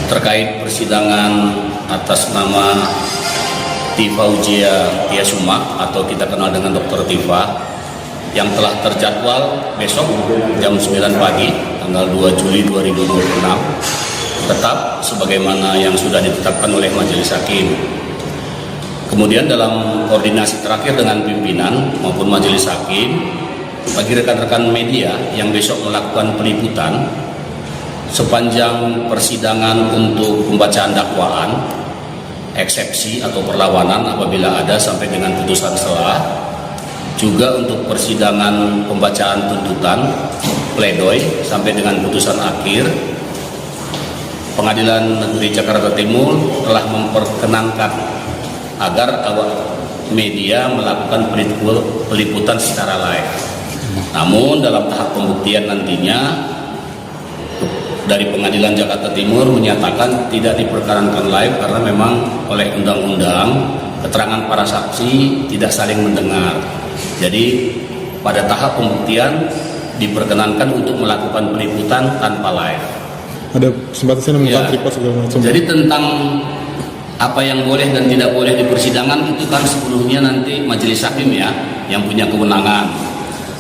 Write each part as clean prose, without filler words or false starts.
terkait persidangan atas nama Tifauzia Tiasuma atau kita kenal dengan Dr. Tifa yang telah terjadwal besok jam 9 pagi tanggal 2 Juli 2026 tetap sebagaimana yang sudah ditetapkan oleh Majelis Hakim. Kemudian dalam koordinasi terakhir dengan pimpinan maupun Majelis Hakim, bagi rekan-rekan media yang besok melakukan peliputan sepanjang persidangan untuk pembacaan dakwaan, eksepsi atau perlawanan apabila ada sampai dengan putusan selah, juga untuk persidangan pembacaan tuntutan, pledoi sampai dengan putusan akhir, Pengadilan Negeri Jakarta Timur telah memperkenankan agar awak media melakukan peliputan secara live. Namun dalam tahap pembuktian nantinya dari Pengadilan Jakarta Timur menyatakan tidak diperkenankan live karena memang oleh undang-undang keterangan para saksi tidak saling mendengar. Jadi pada tahap pembuktian diperkenankan untuk melakukan peliputan tanpa live. Ada kesempatan saya tripod segala macam. Jadi tentang apa yang boleh dan tidak boleh di persidangan itu kan sepenuhnya nanti Majelis Hakim ya yang punya kewenangan.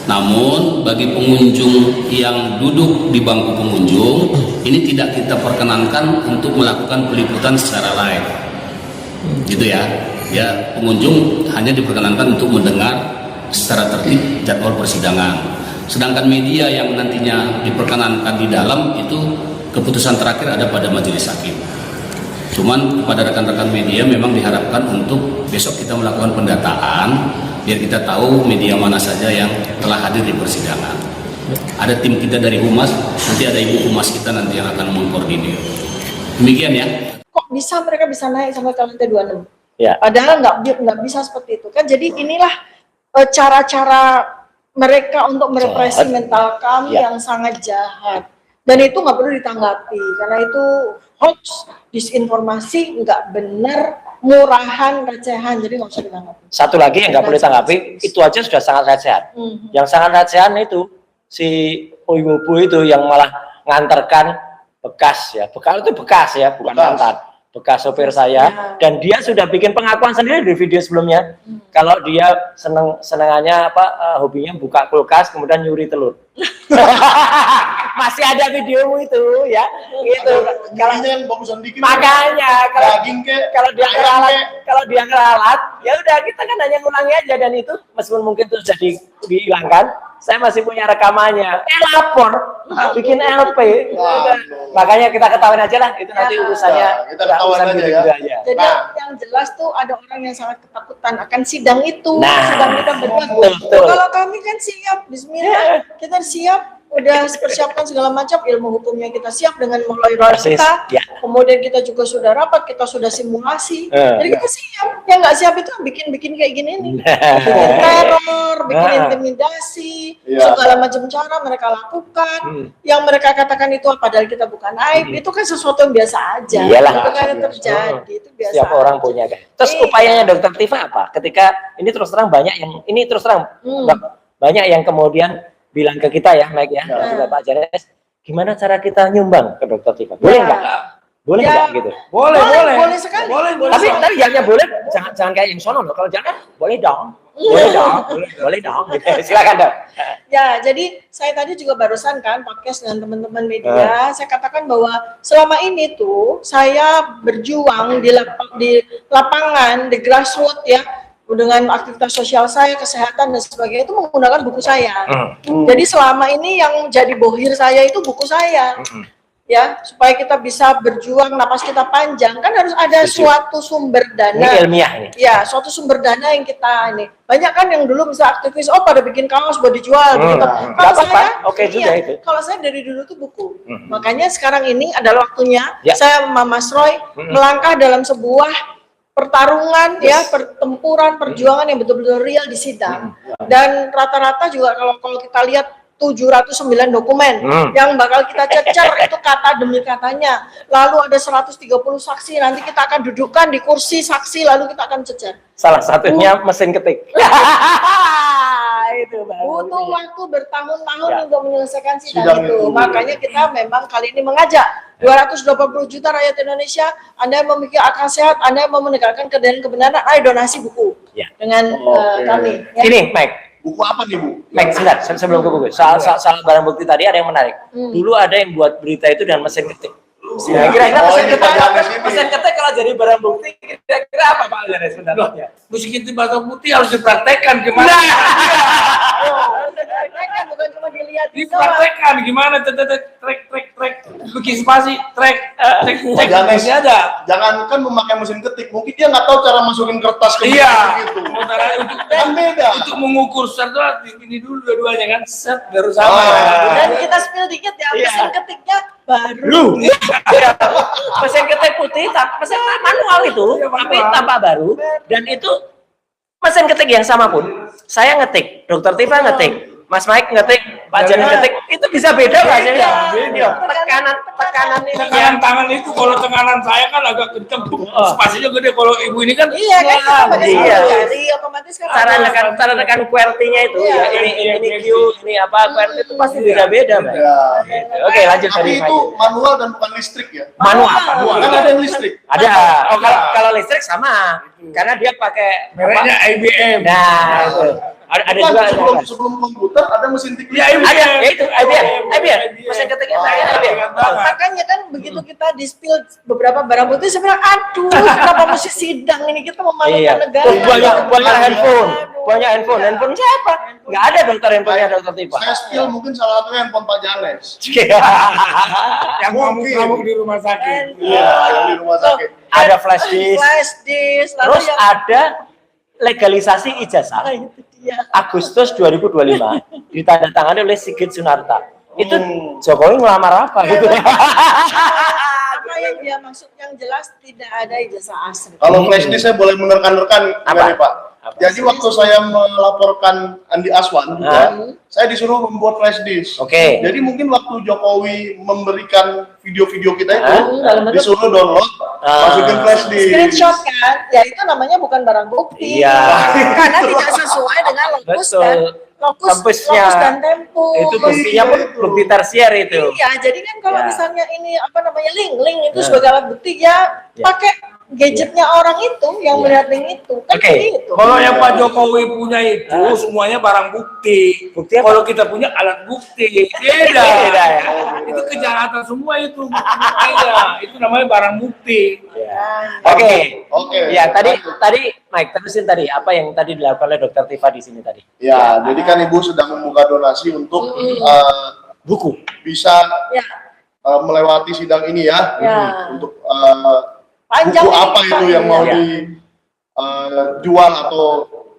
Namun bagi pengunjung yang duduk di bangku pengunjung ini tidak kita perkenankan untuk melakukan peliputan secara live, gitu ya. Ya pengunjung hanya diperkenankan untuk mendengar secara tertib jadwal persidangan. Sedangkan media yang nantinya diperkenankan di dalam itu keputusan terakhir ada pada Majelis Hakim. Cuman kepada rekan-rekan media memang diharapkan untuk besok kita melakukan pendataan biar kita tahu media mana saja yang telah hadir di persidangan. Ada tim kita dari Humas, nanti ada Ibu Humas kita nanti yang akan mengkoordinir. Demikian ya. Kok bisa mereka bisa naik sampai ke lantai 26? Ya. Padahal nggak bisa seperti itu kan. Jadi inilah cara-cara mereka untuk merepresi mental kami yang sangat jahat. Dan itu nggak perlu ditanggapi karena itu hoax, disinformasi, nggak benar, murahan, recehan, jadi nggak usah ditanggapi. Satu lagi yang nggak boleh tanggapi, itu aja sudah sangat recehan. Yang sangat recehan itu si ibu-ibu itu yang malah nganterkan bekas ya, bekal itu bekas ya, bukan mantan, bekas sopir saya, dan dia sudah bikin pengakuan sendiri di video sebelumnya. Kalau dia senengannya hobinya buka kulkas kemudian nyuri telur. Masih ada videomu itu ya, gitu. Makanya kalau dia ngeralat, ya udah kita kan hanya ngulangi aja, dan itu meskipun mungkin itu sudah dihilangkan, saya masih punya rekamannya. Lapor, bikin LP. Makanya kita ketahuin aja lah, itu nanti urusannya. Kita ketahuan aja ya. Jadi yang jelas tuh ada orang yang sangat ketakutan akan sidang itu, sidang kita berdua. Kalau kami kan siap, Bismillah, kita siap. Udah persiapkan segala macam ilmu hukumnya, kita siap dengan lawyer kita, kemudian kita juga sudah rapat, kita sudah simulasi, jadi kita siap. Yang nggak siap itu bikin kayak gini nih, bikin teror, bikin intimidasi, segala macam cara mereka lakukan, yang mereka katakan itu padahal kita bukan aib, itu kan sesuatu yang biasa aja. Itu kan yang terjadi, itu biasa. Setiap orang punya kan. Terus upayanya Dokter Tifa apa? Ketika ini terus terang banyak yang banyak yang kemudian bilang ke kita ya, Mike ya, juga Pak Janes, gimana cara kita nyumbang ke Dokter Tifa? Boleh nggak? Boleh nggak gitu? Boleh sekali. Tapi jangan boleh, jangan kayak yang sono loh. Kalau jangan, boleh dong. Boleh dong. Gitu. Silakan dong. Ya, jadi saya tadi juga barusan kan podcast dengan teman-teman media, saya katakan bahwa selama ini tuh saya berjuang di lapangan, di grassroots ya, dengan aktivitas sosial saya, kesehatan dan sebagainya itu menggunakan buku saya. Jadi selama ini yang jadi bohir saya itu buku saya. Ya, supaya kita bisa berjuang, napas kita panjang, kan harus ada suatu sumber dana. Ini ilmiah ini. Ya, suatu sumber dana yang kita ini. Banyak kan yang dulu bisa aktivis, pada bikin kaos buat dijual gitu. Kalau saya, juga itu. Kalau saya dari dulu tuh buku. Makanya sekarang ini adalah waktunya saya sama Mas Roy melangkah dalam sebuah pertarungan pertempuran, perjuangan yang betul-betul real di sidang. Dan rata-rata juga kalau kita lihat 709 dokumen yang bakal kita cecer itu kata demi katanya. Lalu ada 130 saksi, nanti kita akan dudukkan di kursi saksi lalu kita akan cecer. Salah satunya mesin ketik. itu butuh waktu bertahun-tahun Ya. untuk menyelesaikan sidang Sidang itu. itu. Makanya kita memang kali ini mengajak 280 juta rakyat Indonesia, Anda yang memiliki akal sehat, Anda yang mau menegakkan keadilan kebenaran, ayo donasi buku Ya. dengan Oke. kami. Ya. Ini Mike, Buku apa nih, Bu? sebentar, sebelum ke buku. Soal barang bukti tadi ada yang menarik. Dulu ada yang buat berita itu dengan mesin ketik. Ya, kira-kira Oh, mesin ini ketik, Pak Janes ini. mesin ketik kalau jadi barang bukti, kira-kira apa Pak Janes sebenarnya? Musik itu barang bukti harus dipraktekkan gimana? Kan bukan cuma dilihat doang. Dipraktekkan gimana? Trek, bikin spasi, trek, Pak Janes, masih ada. jangankan memakai mesin ketik, mungkin dia nggak tahu cara masukin kertas ke mesin Iya. gitu. Sementara untuk Kan beda. untuk mengukur satu ini dulu dua-duanya kan set baru sama. Dan kita spill dikit ya, Iya. mesin ketiknya baru. Mesin ketik putih, mesin manual itu, Iya, manual. tapi tampak baru. Dan itu mesin ketik yang sama pun. Saya ngetik, Dokter Tifa ngetik, Mas Mike ngetik, Pak Janes ngetik, itu bisa beda nggak sih? Beda. Tekanan ini ya. Tekanan tangan itu kalau tekanan saya kan agak kenceng, spasinya gede. Kalau ibu ini kan Iya kan kita pakai Iya. siapa jari otomatis kan Cara tekan QWERTY-nya itu, Iya. ya, ini Q, ini apa QWERTY itu pasti beda-beda, Mbak. Ya. Oke, lanjut Tapi tadi. itu manual dan bukan listrik ya? Manual. Kan ada yang listrik. Ada. Oh, kalau listrik sama, karena dia pakai mereknya IBM. Nah, itu. Ada Kan juga. sebelum komputer ada mesin tik Ya, listrik. Ada, ya itu IBM. Mesin ketiknya IBM. makanya kan begitu kita di-spill beberapa barang bukti sebenarnya aduh kenapa mesti sidang ini kita memalukan Iya. negara. Banyak handphone. Aduh. Banyak handphone. Handphone siapa? Nggak ada dokter handphonenya Dokter Tifa. Saya spill mungkin salah satunya handphone Pak Janes. Yang ngamuk-ngamuk di rumah sakit. Iya, yang di rumah sakit. Ada flash disk. Flash disk, lalu Terus yang ada legalisasi ijazah. itu dia. Agustus 2025 ditandatangani oleh Sigit Sunarta. Itu Jokowi ngelamar apa gitu? Apa yang dia maksud yang jelas tidak ada ijazah asli. Kalau flash disk saya boleh menerkan-nerkan Apa? nggak nih, Pak? Jadi waktu saya melaporkan Andi Aswan juga, saya disuruh membuat flash disk. Oke. Jadi mungkin waktu Jokowi memberikan video-video kita itu dalam bentuk- disuruh download, masukin flash disk. Screenshot kan, ya itu namanya bukan barang bukti. Iya. Karena tidak sesuai dengan lokus Betul. dan lokus Tempusnya. dan tempo. Itu buktinya pun bukti tersier itu. Iya, jadi kan kalau Ya. misalnya ini apa namanya link itu sebagai alat bukti ya pakai gadgetnya orang itu yang melihat link itu kan Oke. begitu. Kalau yang Pak Jokowi punya itu semuanya barang bukti. Bukti apa? Kalau kita punya alat bukti, beda. Beda ya. Itu kejahatan semua itu. Buktinya. Itu namanya barang bukti. Oke. Oke. Ya, tadi Mike terusin tadi apa yang tadi dilakukan oleh Dokter Tifa di sini tadi? Ya, jadi kan Ibu sedang membuka donasi untuk Buku. bisa Ya, melewati sidang ini ya. Ya. Untuk panjang buku ini, apa Pak. itu yang mau Ya. dijual atau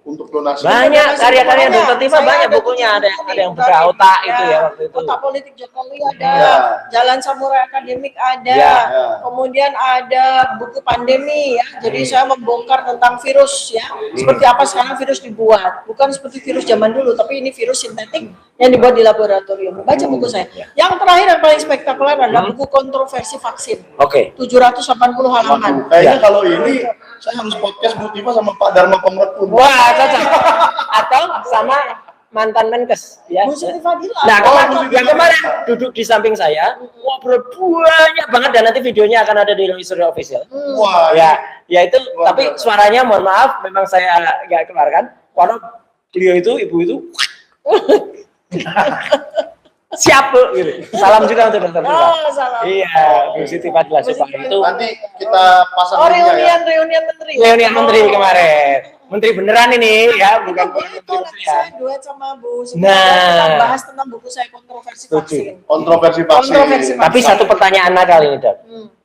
untuk donasi? Banyak karya-karya Banyak. Dokter Tifa, Saya banyak ada bukunya, buku ada ini, yang buku bedah otak ini, itu ya waktu itu. Otak politik Jokowi ada, Ya. Jalan Samurai Akademik ada, Ya. kemudian ada buku pandemi ya. Jadi saya membongkar tentang virus ya. Seperti apa sekarang virus dibuat, bukan seperti virus zaman dulu, tapi ini virus sintetik yang dibuat di laboratorium. Baca buku saya. Yang terakhir yang paling spektakuler adalah buku kontroversi vaksin. Oke. 780 halaman. Kayaknya kalau ini saya harus podcast Bu Tifa sama Pak Dharma Pengrekun. Wah, cocok. Atau sama mantan Menkes ya. Bu Siti Fadila. Nah, yang kemarin duduk di samping saya, ngobrol banyak banget dan nanti videonya akan ada di Indonesia Official. Wah, Ya itu, tapi suaranya mohon maaf, memang saya nggak keluarkan. Karena beliau itu, ibu itu, siap Bu, gitu. Salam juga untuk Dokter Tifa. Oh, salah. Iya, Bu Siti Fadila Subhan itu nanti kita pasang Oh, linknya ya. reunian menteri. reunian menteri kemarin. Menteri beneran ini ya, bukan Itu menteri nanti ya. saya duet sama Bu Siti. Nah. Kita bahas tentang buku saya kontroversi Setuju. vaksin. Kontroversi vaksin. Kontroversi vaksin. Tapi satu pertanyaan nakal ini, Dok.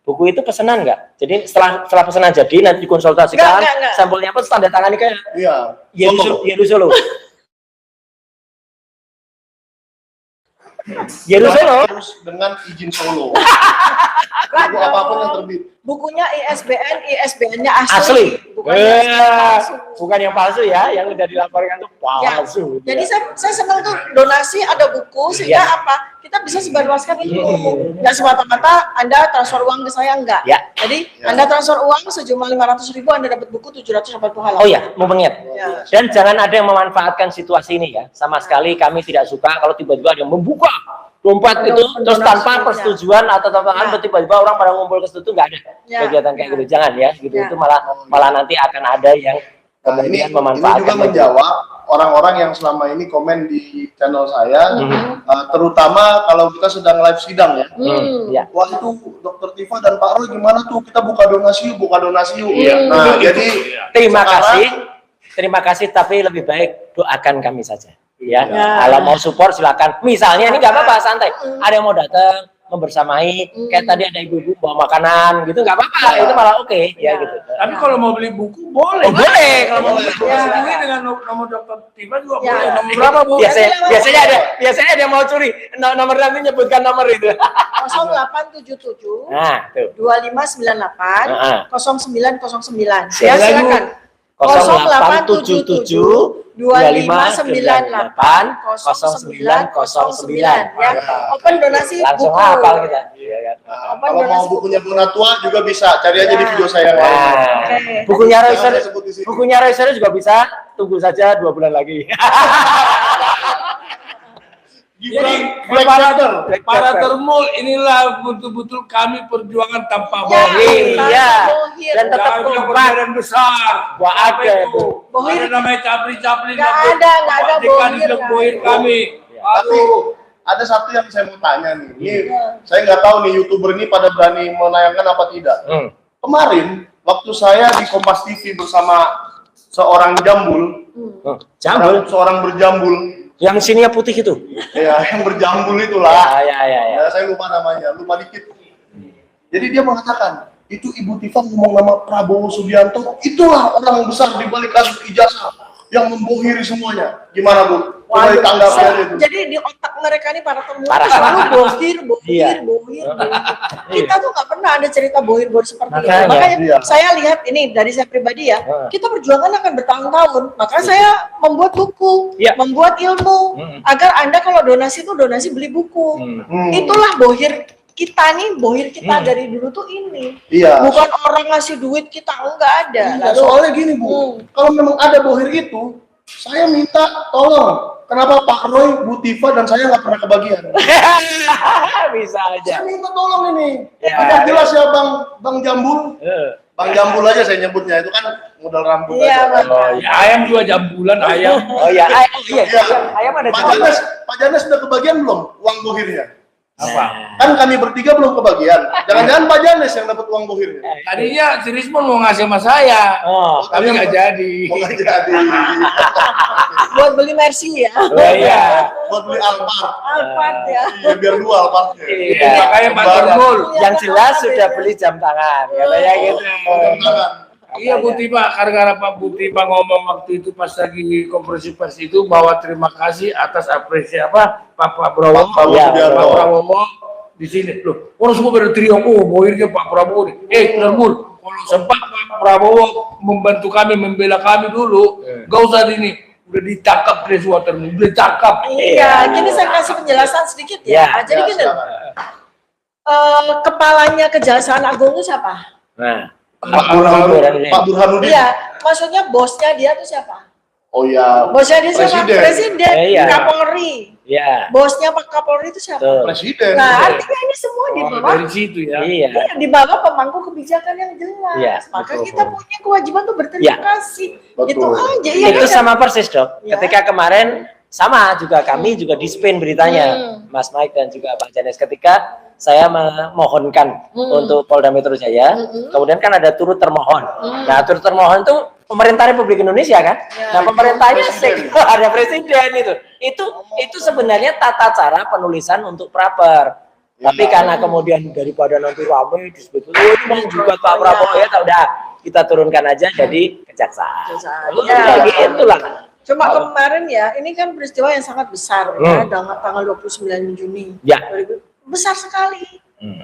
Buku itu pesanan nggak? Jadi setelah pesanan jadi nanti dikonsultasikan, Nggak. sampulnya pun tanda tangani kayak Iya. Yeru Solo. Yeru Solo. Harus dengan izin Solo. Buku apapun yang terbit. Bukunya ISBN-nya asli. Asli. bukan yang palsu. Bukan yang palsu ya, yang udah dilaporkan itu Ya, palsu. jadi saya senang tuh donasi ada buku sehingga apa? Kita bisa sebarluaskan ilmu. Nggak semata-mata Anda transfer uang ke saya enggak. Ya. Jadi Anda transfer uang sejumlah 500.000 Anda dapat buku 780 halaman. Oh ya, mau mengingat. Ya. Dan jangan ada yang memanfaatkan situasi ini ya. Sama sekali kami tidak suka kalau tiba-tiba ada yang membuka dompet itu terus tanpa persetujuan atau tanpa tiba-tiba orang pada ngumpul ke situ, nggak ada kegiatan kayak gitu. Jangan ya, gitu itu malah nanti akan ada yang kemudian ini memanfaatkan. juga menjawab orang-orang yang selama ini komen di channel saya, terutama kalau kita sedang live sidang ya. Ya. Wah itu Dokter Tifa dan Pak Roy gimana tuh, kita buka donasi yuk. Iya. Nah jadi Terima kasih, tapi lebih baik doakan kami saja. Ya, kalau mau support silakan. Misalnya ini nggak apa-apa, santai. Ada yang mau datang membersamai, kayak tadi ada ibu-ibu bawa makanan gitu, nggak apa-apa. Itu malah oke, ya gitu. Tapi kalau mau beli buku boleh. Boleh kalau mau beli buku. Hubungi dengan nomor Dokter Tifa juga boleh. Nomor berapa Bu? Biasanya ada yang mau curi. Nomor nanti nyebutkan nomor itu. 0877 Nah, tuh. 2598 0909. Sekali Ya lagi, silakan. 0877 2598 0909 ya. Open donasi Langsung buku. hafal kita. Iya kan. Open kalau mau donasi bukunya Bonatua juga bisa, cari aja di video saya yang lain. Nah, bukunya Roy Jangan saya sebut di sini. bukunya Roy juga bisa, tunggu saja 2 bulan lagi. Gibran Black Brother. Para termul inilah betul-betul kami perjuangan tanpa Ya, bohong. Iya. Bohir. Dan tetap Ada kompak. perbedaan besar. Wah, ada itu. Bohir. Ada namanya capri-capri. Nggak ada bohir, bohir kami. Tapi ada satu yang saya mau tanya nih. Ini saya nggak tahu nih YouTuber ini pada berani menayangkan apa tidak. Kemarin waktu saya di Kompas TV bersama seorang jambul, seorang berjambul, Yang sininya putih itu. ya yang berjambul itulah. Ya. Ya, saya lupa namanya, lupa dikit. Jadi dia mengatakan, itu Ibu Tifa ngomong nama Prabowo Subianto, itulah orang besar di balik kasus ijazah yang membohiri semuanya. Gimana Bu? Coba ditanggapi aja itu. Jadi di otak mereka ini para temuan Parah. selalu bohir. Iya. Kita tuh nggak pernah ada cerita bohir seperti itu. Makanya, Makanya iya. saya lihat ini dari saya pribadi ya, kita perjuangan akan bertahun-tahun. Maka saya membuat buku, Iya. membuat ilmu, agar Anda kalau donasi itu donasi beli buku. Itulah bohir kita nih, bohir kita dari dulu tuh ini. Iya. Bukan orang ngasih duit kita, enggak ada. Iya, soalnya gini Bu, kalau memang ada bohir itu, saya minta tolong. Kenapa Pak Roy, Bu Tifa, dan saya nggak pernah kebagian? Bisa aja. Saya minta tolong ini. Ya. Udah jelas ya Bang Jambul. Bang Jambul aja saya nyebutnya, itu kan modal rambut Iya, aja. Bang. Ya, ayam juga jambulan ayam. Oh iya, iya. Iya. Ayam ada Pak Janes sudah kebagian belum uang bohirnya? Apa? Kan kami bertiga belum kebagian. Jangan-jangan Pak Janes yang dapat uang bohirnya. Tadinya si Rismon mau ngasih sama saya. Oh, Tapi nggak jadi. Mau nggak jadi. Buat beli Mercy ya. iya. Buat beli Alphard. Alphard ya. Iya, biar dua Alphardnya. Iya. Makanya Pak Barang. Termul. Yang jelas sudah beli jam tangan, katanya gitu. Jam tangan. Iya Bu Tifa, gara-gara Pak Bu Tifa ngomong waktu itu pas lagi konferensi pers itu bahwa terima kasih atas apresiasi apa Pak Prabowo, Subianto. Pak Prabowo di sini loh. Orang semua pada teriak, oh bohirnya Pak Prabowo nih. Termul, kalau sempat Pak Prabowo membantu kami, membela kami dulu, gak usah ini. Udah ditangkap dari semua Termul, udah ditangkap. Iya, gini saya kasih penjelasan sedikit ya. Ya. Jadi gini, kepalanya Kejaksaan Agung itu siapa? Nah, Pak Burhanuddin. Iya, maksudnya bosnya dia tuh siapa? Oh ya. Bosnya dia siapa? Presiden, Iya. Kapolri. ya. Bosnya Pak Kapolri itu siapa? Tuh. Presiden. Nah, artinya ini semua di bawah Dari situ ya. Iya. di bawah pemangku kebijakan yang jelas. Iya, Maka betul. kita punya kewajiban untuk berterima Iya. kasih. Betul. Itu aja. Iya, Itu kan? sama persis dok. Ya. Ketika kemarin sama juga kami juga di spin beritanya, Mas Mike dan juga Pak Janes ketika saya memohonkan untuk Polda Metro Jaya, kemudian kan ada turut termohon. Nah turut termohon itu pemerintah Republik Indonesia kan. Nah pemerintahnya ada presiden itu sebenarnya tata cara penulisan untuk praper. Tapi karena kemudian daripada nanti ramai disebut ini juga Pak Prabowo ya, udah kita turunkan aja jadi kejaksaan. Ya. Itulah. Cuma kemarin ya, ini kan peristiwa yang sangat besar ya, tanggal 29 Juni. Ya. Besar sekali.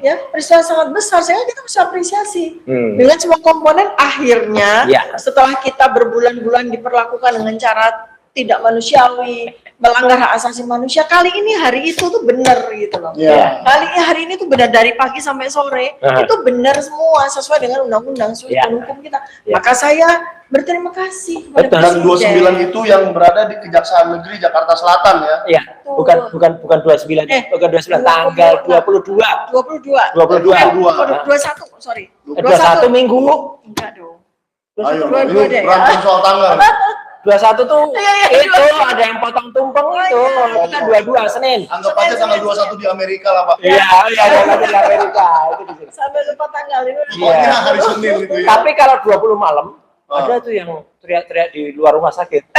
Ya, peristiwa sangat besar, sehingga kita bisa apresiasi dengan semua komponen. Akhirnya setelah kita berbulan-bulan diperlakukan dengan cara tidak manusiawi, melanggar hak asasi manusia, kali ini hari itu tuh benar gitu loh. Kali ini hari ini tuh benar, dari pagi sampai sore itu benar semua sesuai dengan undang-undang, sesuai dengan hukum kita. Maka saya berterima kasih kepada Dan Presiden. 29 itu yang berada di Kejaksaan Negeri Jakarta Selatan ya. Iya, bukan 29, bukan 29, tanggal 22. 21, sorry. 21 minggu. Enggak dong. Ayo, 22 deh ini berantem ya. soal tanggal. 21 tuh Iya, itu ada yang potong tumpeng itu. Kita 22 Senin. Anggap aja tanggal 21 di Amerika lah, Pak. Iya, ada di Amerika itu di sini. Sampai lupa tanggal ini. Pokoknya hari Senin itu ya. Tapi kalau 20 malam ada tuh yang teriak-teriak di luar rumah sakit.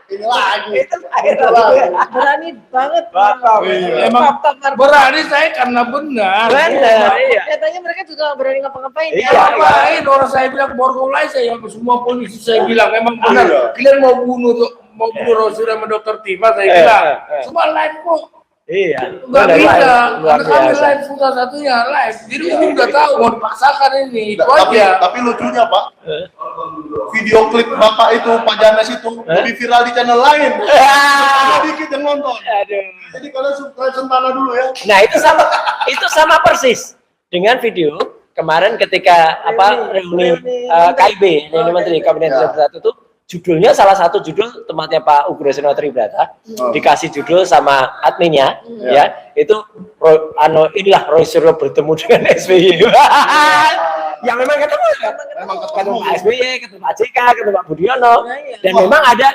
Ini lagi. Itu Berani banget. Emang berani saya karena benar. benar, iya. Katanya mereka juga berani ngapa-ngapain Iya, ya. Ngapain orang saya bilang borgol aja, saya semua polisi saya bilang memang benar. Iya. Kalian mau bunuh Rosul sama Dokter Tifa, saya bilang. Semua live kok. Iya. Enggak bisa. Luar Karena kami biasa. live sudah satunya live. Jadi ini udah tahu mau dipaksakan ini. Itu Tapi, aja. tapi lucunya Pak, video klip Bapak itu, Pak Janes itu lebih viral di channel lain. Sedikit yang nonton. Aduh. Jadi kalian subscribe Sentana dulu ya. Nah, itu sama persis dengan video kemarin ketika reuni KIB, reuni Menteri Kabinet Indonesia Bersatu itu judulnya, salah satu judul tempatnya Pak Ugraseno Tribrata dikasih judul sama adminnya ya, itu inilah Roy Suryo bertemu dengan SBY. Yang memang ketemu Pak SBY, ketemu Pak JK, ketemu Pak Budiono, dan memang ada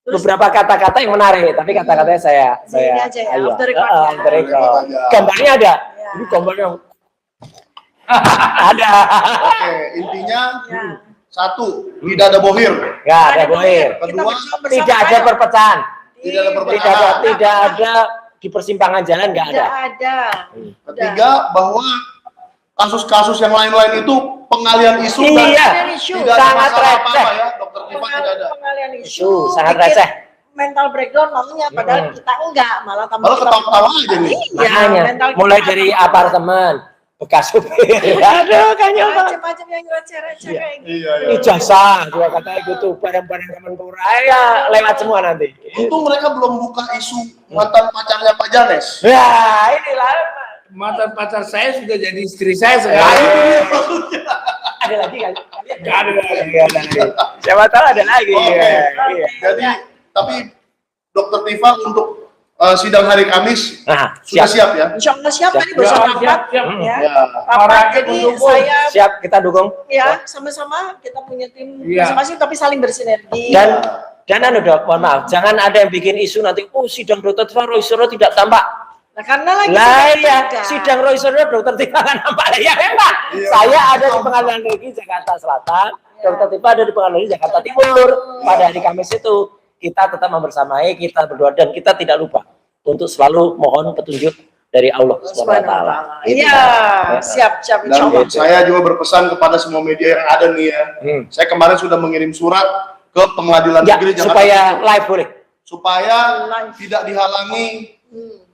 beberapa kata-kata yang menarik, tapi kata-katanya saya Ini aja ya, off the record ya. off the record. Gambarnya ada. Ini gambarnya ada. Oke, intinya satu, tidak ada bohir. Nggak ada bohir. Kedua, Tidak ada perpecahan. tidak ada Tidak perpecahan. tidak ada di persimpangan jalan, nggak ada. Tidak ada. Ketiga, bahwa kasus-kasus yang lain-lain itu pengalian isu dan Iya, tidak ada sangat masalah apa-apa receh. ya, Dokter Tifa tidak ada. Pengalian isu, Isu, sangat bikin receh. mental breakdown maunya, padahal kita enggak, malah tambah Malah ketawa-ketawa aja nih. Iya, Makanya mental kita mulai dari apartemen, bekas supir, aduh kayaknya macam-macam yang receh-receh kayak gitu. Iya, iya. ijazah juga katanya gitu, barang-barang Kemenpora ya lewat semua nanti. Untung mereka belum buka isu mantan pacarnya Pak Janes. Ya inilah Mantan pacar saya sudah jadi istri saya sekarang. ada lagi kan? Nggak ada lagi. Ada lagi. Siapa tahu ada lagi. Oke. Iya. Jadi, tapi Dokter Tifa untuk sidang hari Kamis Nah, sudah siap ya? Insya Allah siap, tadi Siap, bersama siap, rapat siap. ya. Ya. Rapat, jadi mendukung. saya siap kita dukung. ya sama-sama kita punya tim Iya. masing-masing tapi saling bersinergi. Dan anu Dok, mohon maaf, jangan ada yang bikin isu nanti, sidang Dokter Tifa Roy Suryo tidak tampak. Nah, karena lagi Lah sidang ya, tiga. sidang Roy Suryo Dokter Tifa kan nampak ya memang. Iya. Saya ada di Pengadilan Negeri Jakarta Selatan, Dokter Tifa ada di Pengadilan Negeri Jakarta Timur. Pada hari Kamis itu kita tetap membersamai, kita berdoa dan kita tidak lupa untuk selalu mohon petunjuk dari Allah Subhanahu wa taala. Itu, Iya, Pak. siap Dan insya Allah. saya juga berpesan kepada semua media yang ada nih ya. Saya kemarin sudah mengirim surat ke Pengadilan Ya, Negeri Jakarta supaya Timur, live boleh. supaya tidak dihalangi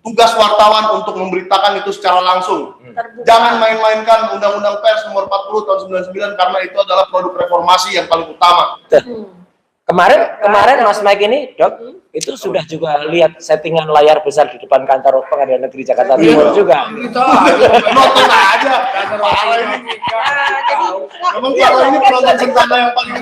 tugas wartawan untuk memberitakan itu secara langsung. Terbuka. Jangan main-mainkan Undang-Undang Pers nomor 40 tahun 99 karena itu adalah produk reformasi yang paling utama. Kemarin Mas Mike ini, Dok, itu sudah juga lihat settingan layar besar di depan kantor Pengadilan Negeri Jakarta Timur juga. Kita aja. Nonton aja. Dasar Parah orang ini. ini. Nah, jadi Memang kalau ini penonton Sentana yang paling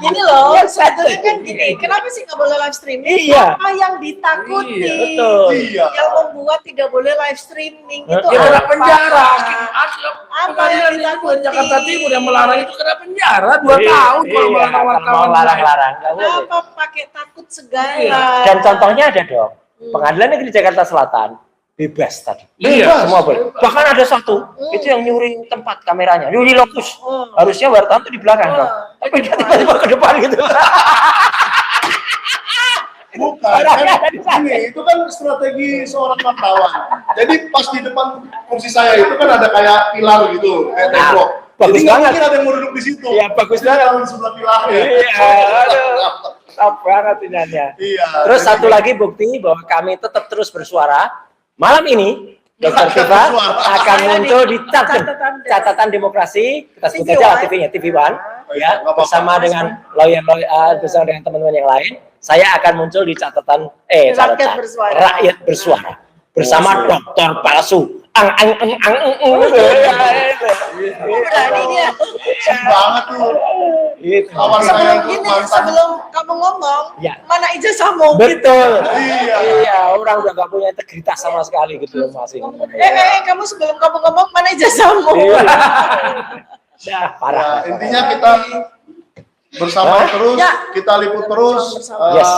gini loh, sebetulnya kan gini, kenapa sih nggak boleh live streaming? Iya. Apa yang ditakuti? Iya, betul. Iya. Yang membuat tidak boleh live streaming itu Ya kena apa? penjara. Apa yang Pengadilan itu ditakuti? Jakarta Timur yang melarang itu kena penjara 2 tahun kalau Iya, melarang kalau wartawan. mau larang-larang, nggak boleh. Kenapa pakai takut segala? Iya. Dan contohnya ada Dok, Pengadilan Negeri Jakarta Selatan bebas tadi. Iya. Semua boleh. Bahkan ada satu, itu yang nyuri tempat kameranya, nyuri lokus. Oh. Harusnya wartawan tuh di belakang Dok. Tapi dia tiba-tiba ke depan gitu. bukan kan, ini itu kan strategi seorang wartawan. Jadi pas di depan kursi saya itu kan ada kayak pilar gitu, kayak tembok. bagus Jadi nggak banget. mungkin ada yang mau duduk di situ. Iya, bagus Jadi banget. taruh di sebelah pilarnya. Iya, aduh. Top banget inanya. Iya. Terus satu lagi bukti bahwa kami tetap terus bersuara. Malam ini Dr. Tifa akan muncul di catatan demokrasi. Kita sebut aja TV-nya, TV One, ya, bersama dengan bersama dengan teman-teman yang lain. Saya akan muncul di catatan rakyat bersuara bersama Dokter Palsu. Berani dia. Banget tuh. Kawan saya Sebelum kamu ngomong, Ya. mana ijazahmu? Betul. Iya. Iya, orang udah gak punya integritas sama sekali gitu loh masih. Kamu sebelum kamu ngomong, mana ijazahmu? Nah, parah. Ya, intinya kita bersama terus, Ya. kita liput terus. Yes.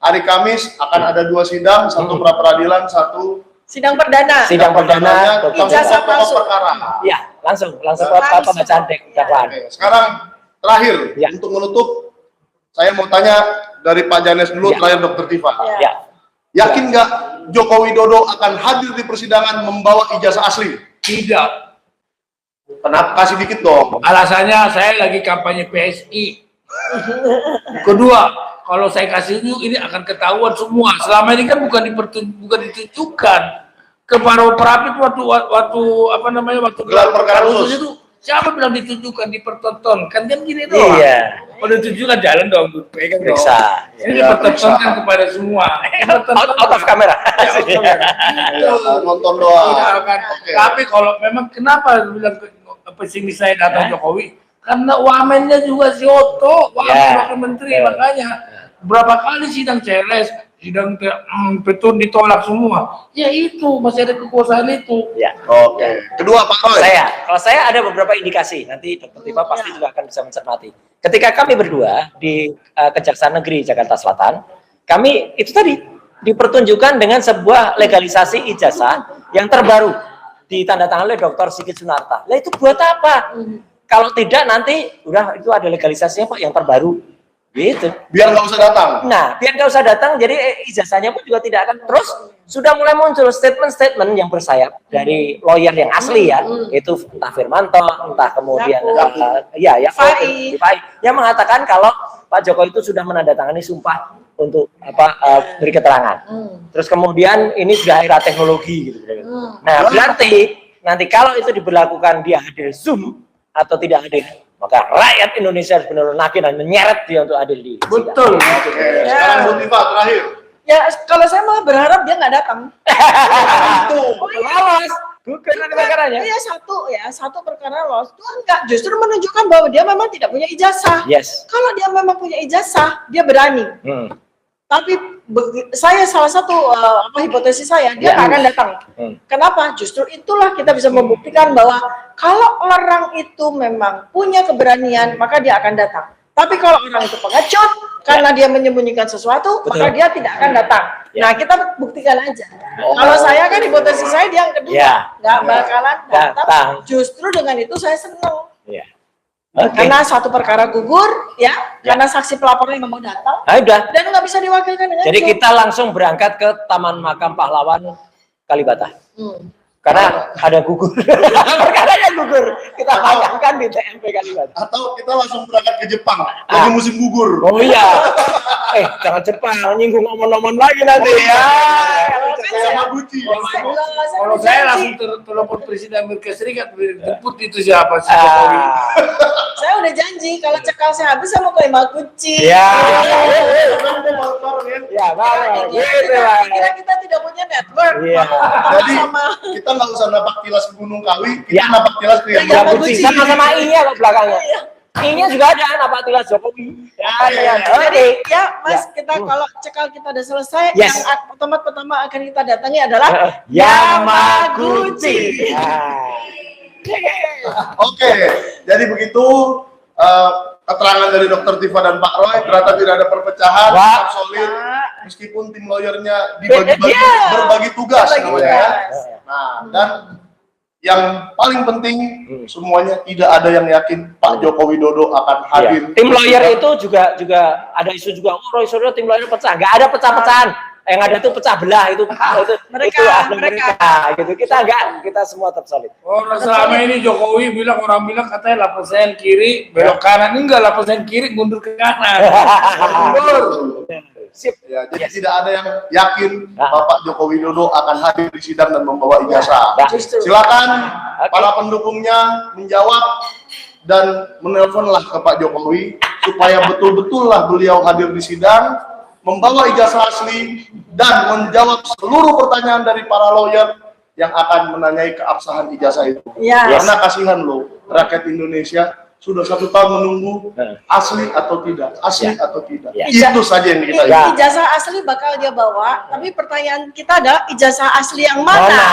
Hari Kamis akan ada 2 sidang, satu pra peradilan, satu Sidang perdana. Sidang perdana, tentang ijazah pokok palsu. perkara. Iya, langsung pembacaan dakwaan. Oke, sekarang terakhir Ya. untuk menutup, saya mau tanya dari Pak Janes dulu, Ya. terakhir Dokter Tifa. Ya. Yakin nggak Joko Widodo akan hadir di persidangan membawa ijazah asli? Tidak. Kenapa? Kasih dikit dong. Alasannya saya lagi kampanye PSI. Kedua, kalau saya kasih ini akan ketahuan semua. Selama ini kan bukan ditunjukkan. Kemarin perapi waktu apa namanya waktu Gelar perkara khusus itu siapa bilang ditunjukkan, dipertontonkan kan gini doang. Iya. Kalau ditunjukkan jalan dong, pegang dong. Periksa. Ini dipertontonkan kepada semua. Out of camera. Nonton doang. Tidak akan. Oke. Tapi kalau memang kenapa bilang pesimis saya datang Jokowi? Karena wamennya juga si Otto, wamen Ya. wakil menteri, makanya berapa kali sidang CLS, sidang Petun ditolak semua. Ya itu masih ada kekuasaan itu. Ya. Oke. Kedua Pak Roy. Kalau saya ada beberapa indikasi, nanti Dr. Tifa pasti juga akan bisa mencermati. Ketika kami berdua di Kejaksaan Negeri Jakarta Selatan, kami itu tadi dipertunjukkan dengan sebuah legalisasi ijazah yang terbaru ditandatangani oleh Dr. Sigit Sunarta. Lah itu buat apa? Kalau tidak nanti udah itu ada legalisasinya Pak yang terbaru. Gitu. Biar nggak usah datang. Nah, biar nggak usah datang, jadi ijazahnya pun juga tidak akan terus. Sudah mulai muncul statement-statement yang bersayap dari lawyer yang asli ya, itu entah Firmanto, entah kemudian Fai, yang mengatakan kalau Pak Jokowi itu sudah menandatangani sumpah untuk beri keterangan. Terus kemudian ini sudah era teknologi gitu. Nah, berarti nanti kalau itu diberlakukan dia hadir Zoom atau tidak hadir, maka rakyat Indonesia harus benar-benar nagih dan menyeret dia untuk hadir di sidang. Betul. Oke. Sekarang Bu Tifa terakhir. Ya, kalau saya malah berharap dia nggak datang. Lolos. Bukan ada perkaranya. Iya, satu perkara lolos. Itu enggak, justru menunjukkan bahwa dia memang tidak punya ijazah. Yes. Kalau dia memang punya ijazah, dia berani. Tapi saya salah satu hipotesis saya, dia nggak akan datang. Kenapa? Justru itulah kita bisa membuktikan bahwa kalau orang itu memang punya keberanian, maka dia akan datang. Tapi kalau orang itu pengecut, karena dia menyembunyikan sesuatu, maka dia tidak akan datang. Nah, kita buktikan aja. Kalau saya kan hipotesis saya dia yang kedua, nggak bakalan datang. Justru dengan itu saya senang. Karena satu perkara gugur, karena saksi pelapornya memang datang, udah. dan nggak bisa diwakilkan dengan Jadi Zoom. kita langsung berangkat ke Taman Makam Pahlawan Kalibata. Karena ada gugur. Perkaranya gugur. Kita makamkan di TMP Kalibata. Atau kita langsung berangkat ke Jepang, lagi musim gugur. Oh iya. Jangan Jepang, nyinggung omon-omon lagi nanti ya. Yamaguchi. Kalau saya langsung telepon Presiden Amerika Serikat, jemput itu siapa si Jokowi. Saya udah janji kalau cekal saya habis saya mau ke Yamaguchi. Ya. Ya, kira kita tidak punya network. Iya. Jadi kita nggak usah napak tilas ke Gunung Kawi, kita napak tilas ke Ya, Yamaguchi. sama-sama I-nya kok belakangnya. I-nya juga ada napak tilas Jokowi. Jadi Mas, kita kalau cekal kita udah selesai, Yes. yang tempat pertama akan kita datangi adalah Yamaguchi. Oke, jadi begitu keterangan dari Dokter Tifa dan Pak Roy, ternyata tidak ada perpecahan, tetap solid, meskipun tim lawyernya berbagi tugas namanya ya. Nah, dan yang paling penting semuanya tidak ada yang yakin Pak Joko Widodo akan hadir. Tim lawyer itu juga ada isu juga. Oh, Roy Suryo tim lawyer pecah. Nggak ada pecah-pecahan. yang ada tuh pecah belah itu Mereka. gitu. Kita enggak, kita semua tetap solid. Orang selama ini Jokowi orang bilang katanya 8% kiri belok kanan, ini enggak 8% kiri mundur ke kanan. Mundur. Sip. Ya, jadi tidak ada yang yakin Bapak Joko Widodo akan hadir di sidang dan membawa ijazah. Silakan para pendukungnya menjawab dan menelponlah ke Pak Jokowi supaya betul-betullah beliau hadir di sidang, membawa ijazah asli dan menjawab seluruh pertanyaan dari para lawyer yang akan menanyai keabsahan ijazah itu. Ya. Karena kasihan loh, rakyat Indonesia sudah 1 tahun menunggu asli atau tidak, asli atau tidak. Itu saja yang kita inginkan. Ijazah asli bakal dia bawa, tapi pertanyaan kita adalah ijazah asli yang mana?